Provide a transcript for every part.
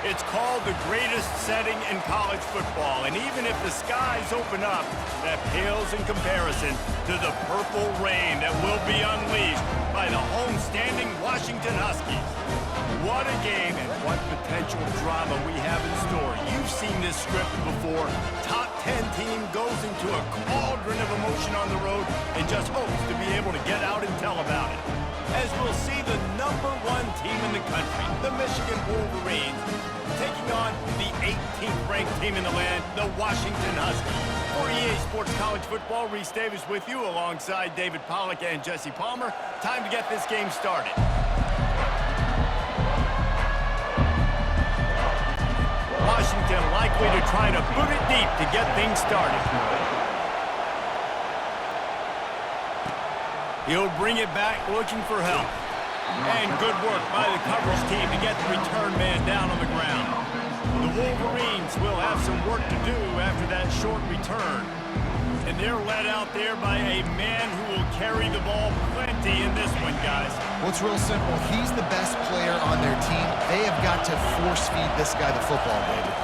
It's called the greatest setting in college football, and even if the skies open up, that pales in comparison to the purple rain that will be unleashed by the homestanding Washington Huskies. What a game and what potential drama we have in store. You've seen this script before. Top 10 team goes into a cauldron of emotion on the road and just hopes to be able to get out and tell about it. As we'll see the #1 team in the country, the Michigan Wolverines, taking on the 18th ranked team in the land, the Washington Huskies. For EA Sports College Football, Reese Davis with you alongside David Pollack and Jesse Palmer. Time to get this game started. Washington likely to try to boot it deep to get things started. He'll bring it back looking for help. And good work by the coverage team to get the return man down on the ground. The Wolverines will have some work to do after that short return. And they're led out there by a man who will carry the ball plenty in this one, guys. Well, it's real simple. He's the best player on their team. They have got to force-feed this guy the football, David.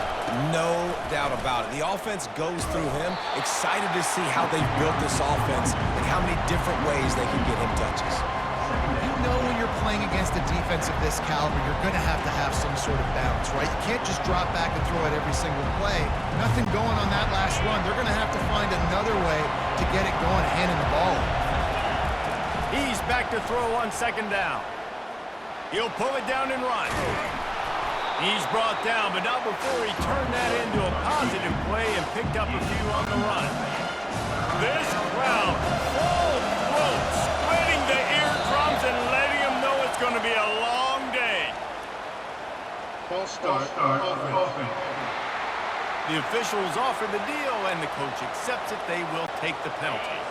No doubt about it. The offense goes through him. Excited to see how they've built this offense and how many different ways they can get him touches. You know when you're playing against a defense of this caliber, you're going to have some sort of balance, right? You can't just drop back and throw it every single play. Nothing going on that last run. They're going to have to find another way to get it going, handing the ball. He's back to throw on second down. He'll pull it down and run. He's brought down, but not before he turned that into a positive play and picked up a few on the run. This crowd, full throat, splitting the eardrums and letting them know it's going to be a long day. False start, offense. The officials offer the deal, and the coach accepts it. They will take the penalty.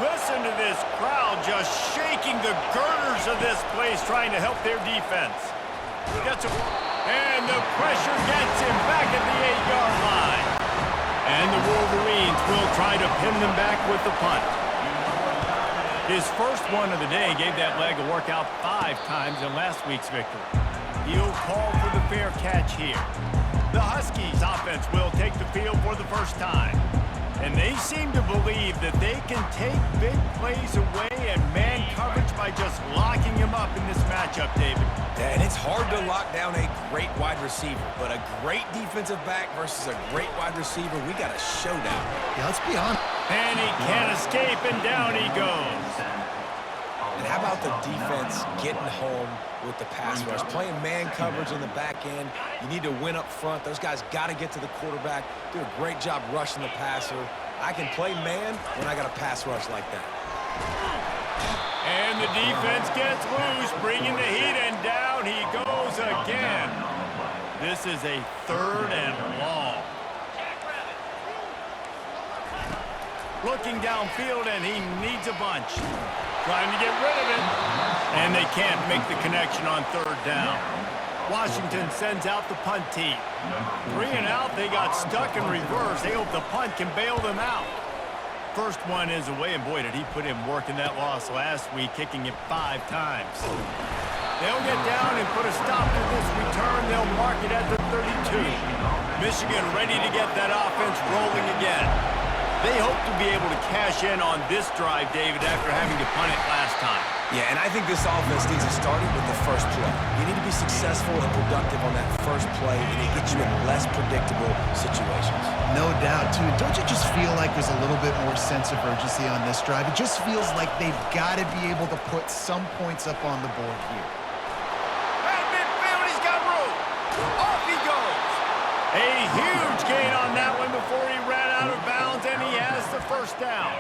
Listen to this crowd just shaking the girders of this place, trying to help their defense. And the pressure gets him back at the 8-yard line. And the Wolverines will try to pin them back with the punt. His first one of the day gave that leg a workout 5 times in last week's victory. He'll call for the fair catch here. The Huskies offense will take the field for the first time. And they seem to believe that they can take big plays away and man coverage by just locking him up in this matchup, David. And it's hard to lock down a great wide receiver, but a great defensive back versus a great wide receiver, we got a showdown. Yeah, let's be honest. And he can't escape, and down he goes. And how about the defense getting home with the pass rush? Playing man coverage in the back end. You need to win up front. Those guys got to get to the quarterback. Do a great job rushing the passer. I can play man when I got a pass rush like that. And the defense gets loose, bringing the heat, and down he goes again. This is a 3rd and long. Looking downfield, and he needs a bunch. Trying to get rid of it. And they can't make the connection on 3rd down. Washington sends out the punt team. 3 and out, they got stuck in reverse. They hope the punt can bail them out. First one is away, and boy, did he put in work in that loss last week, kicking it 5 times. They'll get down and put a stop to this return. They'll mark it at the 32. Michigan ready to get that offense rolling again. They hope to be able to cash in on this drive, David, after having to punt it last time. Yeah, and I think this offense needs to start with the first play. You need to be successful and productive on that first play, and it gets you in less predictable situations. No doubt, too. Don't you just feel like there's a little bit more sense of urgency on this drive? It just feels like they've got to be able to put some points up on the board here. At midfield, he's got room. Off he goes. A huge gain on that one before he ran out of bounds, and he has the first down.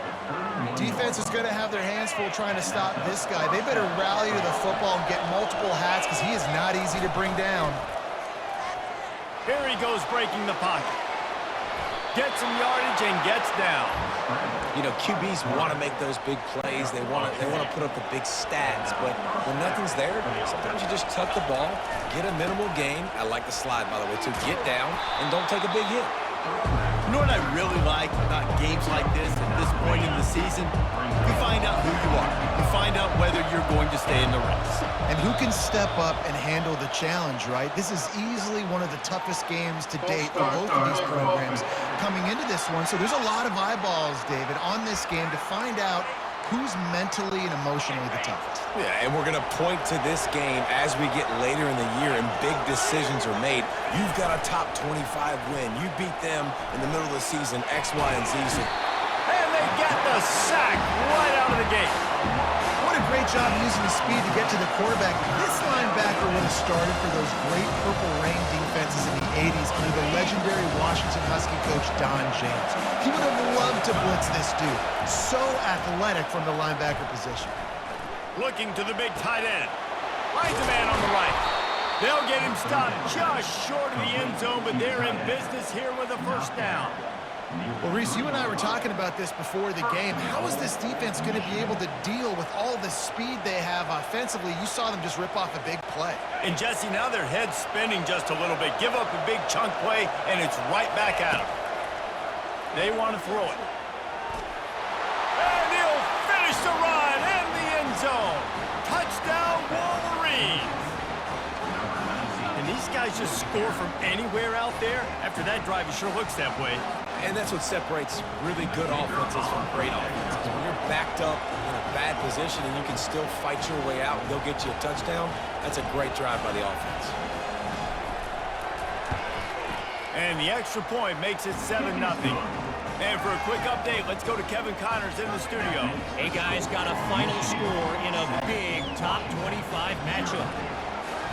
Defense is going to have their hands full trying to stop this guy. They better rally to the football and get multiple hats because he is not easy to bring down. Here he goes breaking the pocket. Gets some yardage and gets down. You know, QBs want to make those big plays. They want to put up the big stats. But when nothing's there, sometimes you just tuck the ball, get a minimal gain. I like the slide, by the way, too. Get down and don't take a big hit. You know what I really like about games like this at this point in the season? You find out who you are. You find out whether you're going to stay in the race. And who can step up and handle the challenge, right? This is easily one of the toughest games to date for both of these programs coming into this one. So there's a lot of eyeballs, David, on this game to find out who's mentally and emotionally the toughest. Yeah, and we're going to point to this game as we get later in the year and big decisions are made. You've got a top 25 win. You beat them in the middle of the season, X, Y, and Z. And they get the sack right out of the gate. What a great job using his speed to get to the quarterback. This linebacker would have started for those great Purple Rain defenses in the 80s under the legendary Washington Husky coach Don James. He would have loved to blitz this dude. So athletic from the linebacker position. Looking to the big tight end. Finds a man on the right. They'll get him stopped just short of the end zone, but they're in business here with a first down. Well, Reese, you and I were talking about this before the game. How is this defense going to be able to deal with all the speed they have offensively? You saw them just rip off a big play. And Jesse, now their head's spinning just a little bit. Give up a big chunk play, and it's right back at them. They want to throw it. And he'll finish the run in the end zone. Touchdown, Wolverines. And these guys just score from anywhere out there. After that drive, it sure looks that way. And that's what separates really good offenses from great offenses. When you're backed up in a bad position and you can still fight your way out and go get you a touchdown, that's a great drive by the offense. And the extra point makes it 7-0. And for a quick update, let's go to Kevin Connors in the studio. Hey, guys, got a final score in a big top 25 matchup.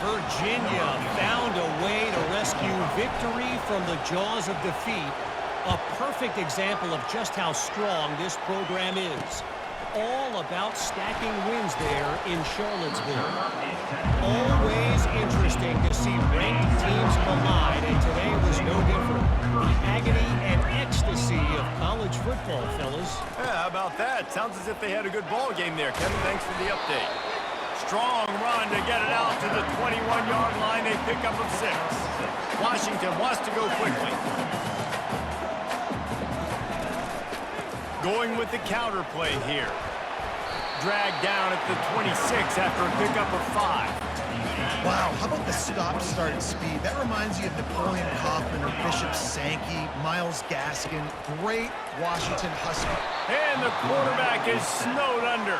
Virginia found a way to rescue victory from the jaws of defeat. A perfect example of just how strong this program is. All about stacking wins there in Charlottesville. Always interesting to see ranked teams collide, and today was no different. The agony and ecstasy of college football, fellas. Yeah, how about that? Sounds as if they had a good ball game there. Kevin, thanks for the update. Strong run to get it out to the 21-yard line. A pickup of 6. Washington wants to go quickly. Going with the counter play here. Dragged down at the 26 after a pickup of 5. Wow, how about the stop-start speed? That reminds you of Napoleon Kaufman or Bishop Sankey, Myles Gaskin. Great Washington Husky. And the quarterback is snowed under.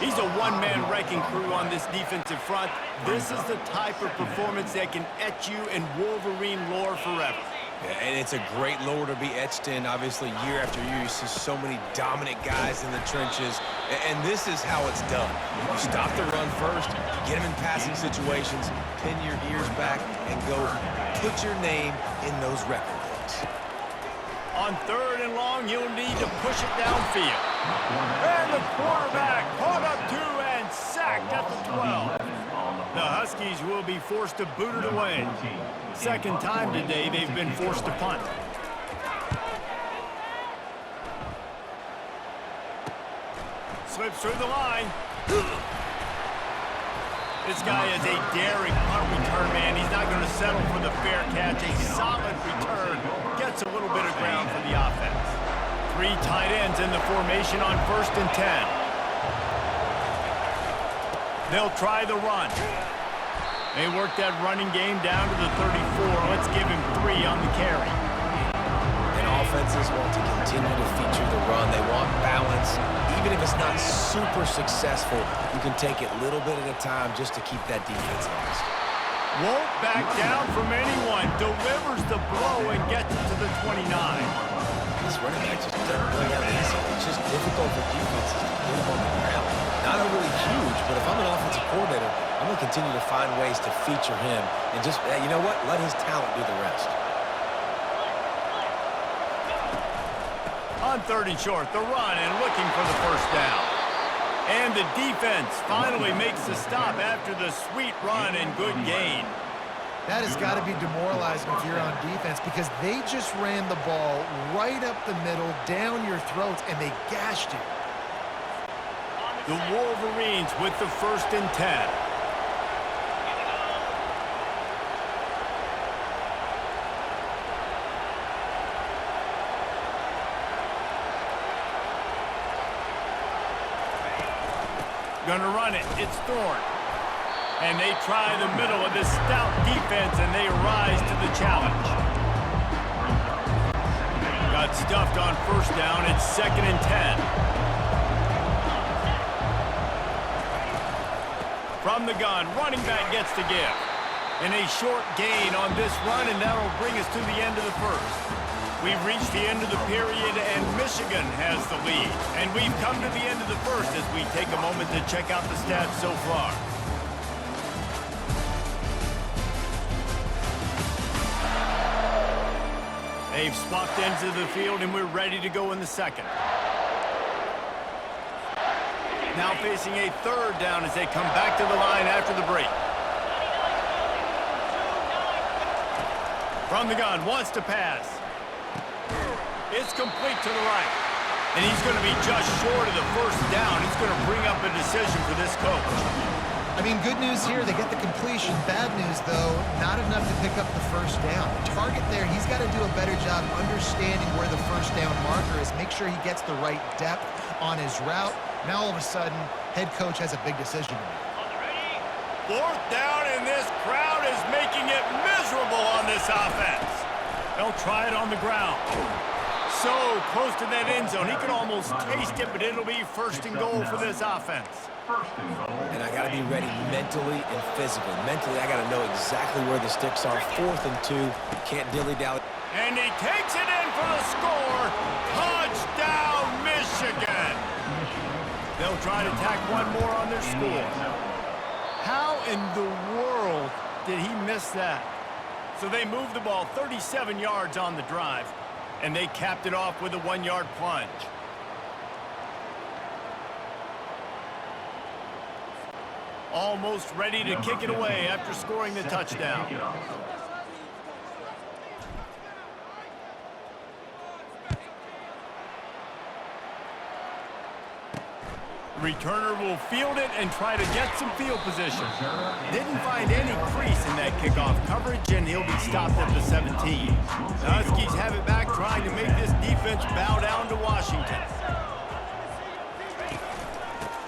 He's a one-man wrecking crew on this defensive front. This is the type of performance that can etch you in Wolverine lore forever. Yeah, and it's a great lore to be etched in. Obviously, year after year, you see so many dominant guys in the trenches, and this is how it's done. You stop the run first, get them in passing situations, pin your ears back, and go put your name in those record books. On 3rd and long, you'll need to push it downfield. And the quarterback caught up to and sacked at the 12. The Huskies will be forced to boot it away. Second time today they've been forced to punt. Slips through the line. This guy is a daring punt return man. He's not going to settle for the fair catch. A solid return. Gets a little bit of ground for the offense. 3 tight ends in the formation on 1st and 10. They'll try the run. They work that running game down to the 34. Let's give him 3 on the carry. And offenses want to continue to feature the run. They want balance. Even if it's not super successful, you can take it little bit at a time just to keep that defense honest. Won't back down from anyone. Delivers the blow and gets it to the 29. This running back just doesn't really have easy. It's just difficult for defenses to put him on the ground. Not overly huge, but if I'm an offensive coordinator, I'm going to continue to find ways to feature him and just, you know what, let his talent do the rest. On 3rd and short, the run and looking for the first down. And the defense finally makes the stop after the sweet run and good gain. That has got to be demoralizing if you're on defense because they just ran the ball right up the middle, down your throats, and they gashed you. The Wolverines with the 1st and 10. gonna run it. It's Thorne. And they try the middle of this stout defense, and they rise to the challenge. Got stuffed on first down. It's 2nd and 10. From the gun, running back gets to give. And a short gain on this run, and that'll bring us to the end of the first. We've reached the end of the period, and Michigan has the lead. And we've come to the end of the first as we take a moment to check out the stats so far. They've swapped ends of the field, and we're ready to go in the second. Now facing a 3rd down as they come back to the line after the break. From the gun, wants to pass. It's complete to the right. And he's going to be just short of the first down. He's going to bring up a decision for this coach. I mean, good news here, they get the completion. Bad news, though, not enough to pick up the first down. The target there, he's got to do a better job understanding where the first down marker is, make sure he gets the right depth on his route. Now, all of a sudden, head coach has a big decision to make. 4th down, and this crowd is making it miserable on this offense. They'll try it on the ground. So close to that end zone. He can almost taste it, but it'll be 1st and goal for this offense. And I got to be ready mentally and physically. Mentally, I got to know exactly where the sticks are. 4th and 2. Can't dilly-dally. And he takes it in for the score. Touchdown, Michigan. They'll try to tack one more on their score. How in the world did he miss that? So they moved the ball 37 yards on the drive, and they capped it off with a 1-yard plunge. Almost ready to kick it away after scoring the touchdown. Returner will field it and try to get some field position. Didn't find any crease in that kickoff coverage, and he'll be stopped at the 17. The Huskies have it back, trying to make this defense bow down to Washington.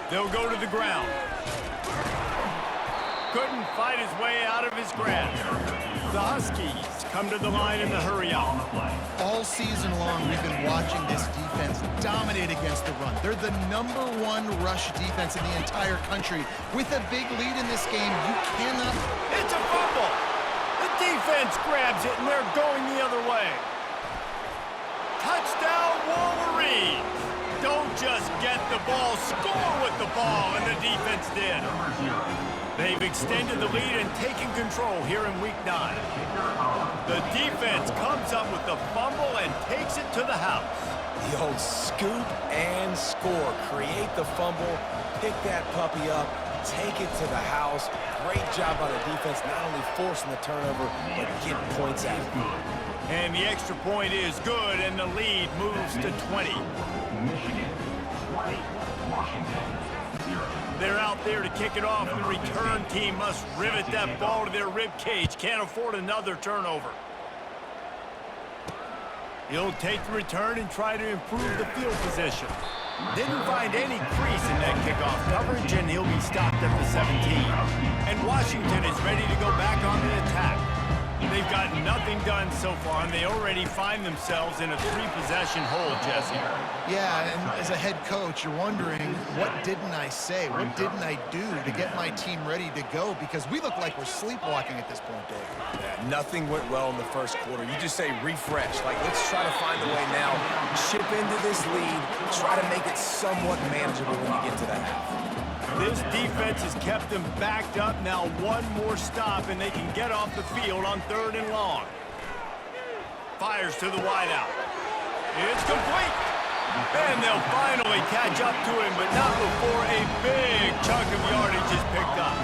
They'll go to the ground. Couldn't fight his way out of his grasp. The Huskies come to the line in the hurry-up. All season long, we've been watching this defense dominate against the run. They're the #1 rush defense in the entire country. With a big lead in this game, you cannot... It's a fumble! The defense grabs it, and they're going the other way. Touchdown, Wolverines! Don't just get the ball, score with the ball, and the defense did. They've extended the lead and taken control here in Week 9. The defense comes up with the fumble and takes it to the house. The old scoop and score. Create the fumble, pick that puppy up, take it to the house. Great job by the defense, not only forcing the turnover, but getting points out of it. And the extra point is good, and the lead moves to 20. Michigan 20, Washington 0. They're out there to kick it off, and the return team must rivet that ball to their rib cage. Can't afford another turnover. He'll take the return and try to improve the field position. Didn't find any crease in that kickoff coverage, and he'll be stopped at the 17. And Washington is ready to go back on the attack. They've got nothing done so far, and they already find themselves in a 3-possession hole, Jesse. Yeah, and as a head coach, you're wondering, what didn't I say? What didn't I do to get my team ready to go? Because we look like we're sleepwalking at this point, Dave. Yeah, nothing went well in the first quarter. You just say refresh. Like, let's try to find a way now. Chip into this lead. Try to make it somewhat manageable when you get to the half. This defense has kept them backed up. Now one more stop, and they can get off the field on 3rd and long. Fires to the wideout. It's complete. And they'll finally catch up to him, but not before a big chunk of yardage is picked up.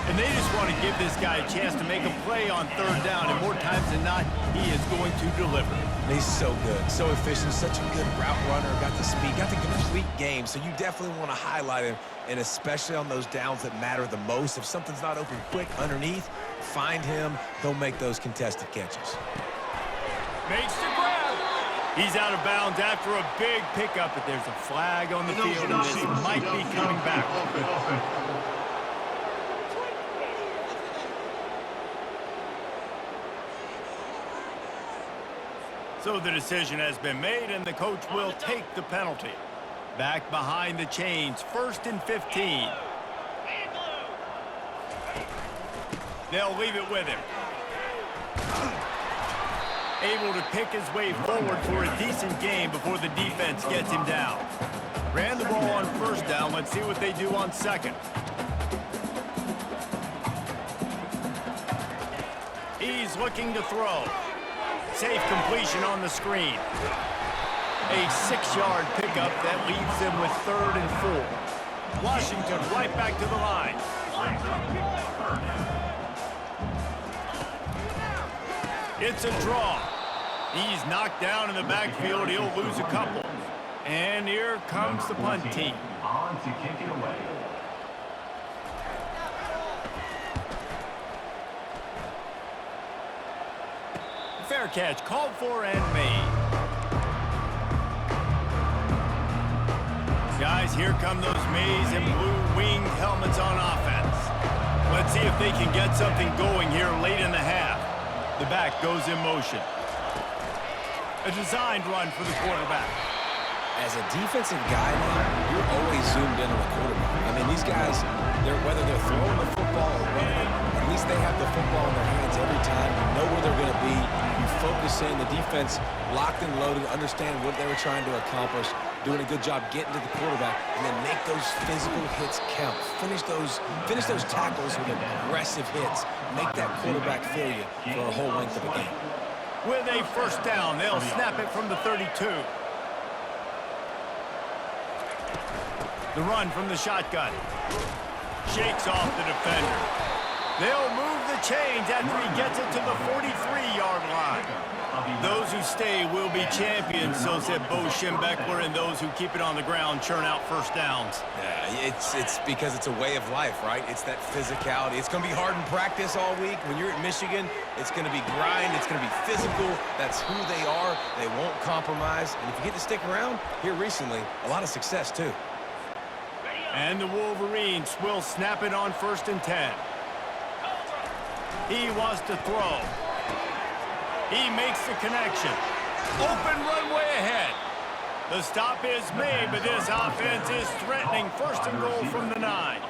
And they just want to give this guy a chance to make a play on 3rd down, and more times than not, he is going to deliver. He's so good, so efficient, such a good route runner, got the speed, got the complete game, so you definitely want to highlight him, and especially on those downs that matter the most. If something's not open quick underneath, find him. He'll make those contested catches. Makes the grab. He's out of bounds after a big pickup, but there's a flag on the field, and this might be coming back. So the decision has been made, and the coach will take the penalty. Back behind the chains, 1st and 15. They'll leave it with him. Able to pick his way forward for a decent game before the defense gets him down. Ran the ball on 1st down. Let's see what they do on 2nd. He's looking to throw. Safe completion on the screen. A 6-yard pickup that leaves them with 3rd and 4. Washington right back to the line. It's a draw. He's knocked down in the backfield. He'll lose a couple. And here comes the punt team. On to kick it away. Fair catch called for and made. Guys, here come those maize and blue winged helmets on offense. Let's see if they can get something going here late in the half. The back goes in motion. A designed run for the quarterback. As a defensive guy now, you're always zoomed in on the quarterback. I mean, these guys, whether they're throwing the football or running it, at least they have the football in their hands every time. You know where they're going to be. You focus in. The defense locked and loaded, understand what they were trying to accomplish, doing a good job getting to the quarterback, and then make those physical hits count. Finish those tackles with aggressive hits. Make that quarterback feel you for a whole length of a game. With a 1st down, they'll snap it from the 32. The run from the shotgun. Shakes off the defender. They'll move the chains after he gets it to the 43-yard line. Those who stay will be champions, so said Bo Schembechler, and those who keep it on the ground churn out 1st downs. Yeah, it's because it's a way of life, right? It's that physicality. It's going to be hard in practice all week. When you're at Michigan, it's going to be grind. It's going to be physical. That's who they are. They won't compromise. And if you get to stick around, here recently, a lot of success, too. And the Wolverines will snap it on 1st and 10. He wants to throw. He makes the connection. Open runway ahead. The stop is made, but this offense is threatening 1st and goal from the 9.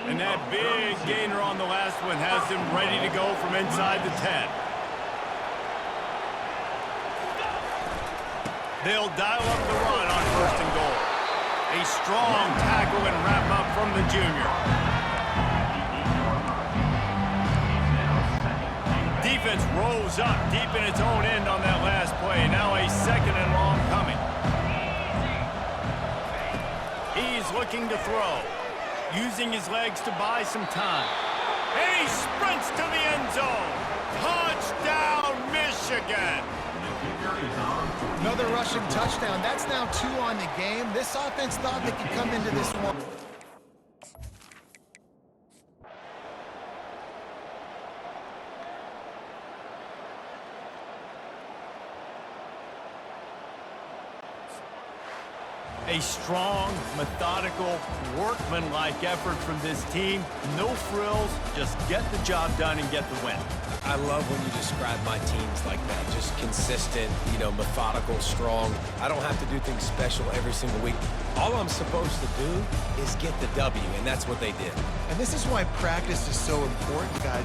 And that big gainer on the last one has them ready to go from inside the 10. They'll dial up the run on 1st and goal. A strong tackle and wrap up from the junior. Defense rolls up deep in its own end on that last play. Now a 2nd and long coming. He's looking to throw, using his legs to buy some time. And he sprints to the end zone. Touchdown, Michigan! Another rushing touchdown. That's now 2 on the game. This offense thought they could come into this one. A strong, methodical, workmanlike effort from this team. No frills, just get the job done and get the win. I love when you describe my teams like that. Just consistent, methodical, strong. I don't have to do things special every single week. All I'm supposed to do is get the W, and that's what they did. And this is why practice is so important, guys.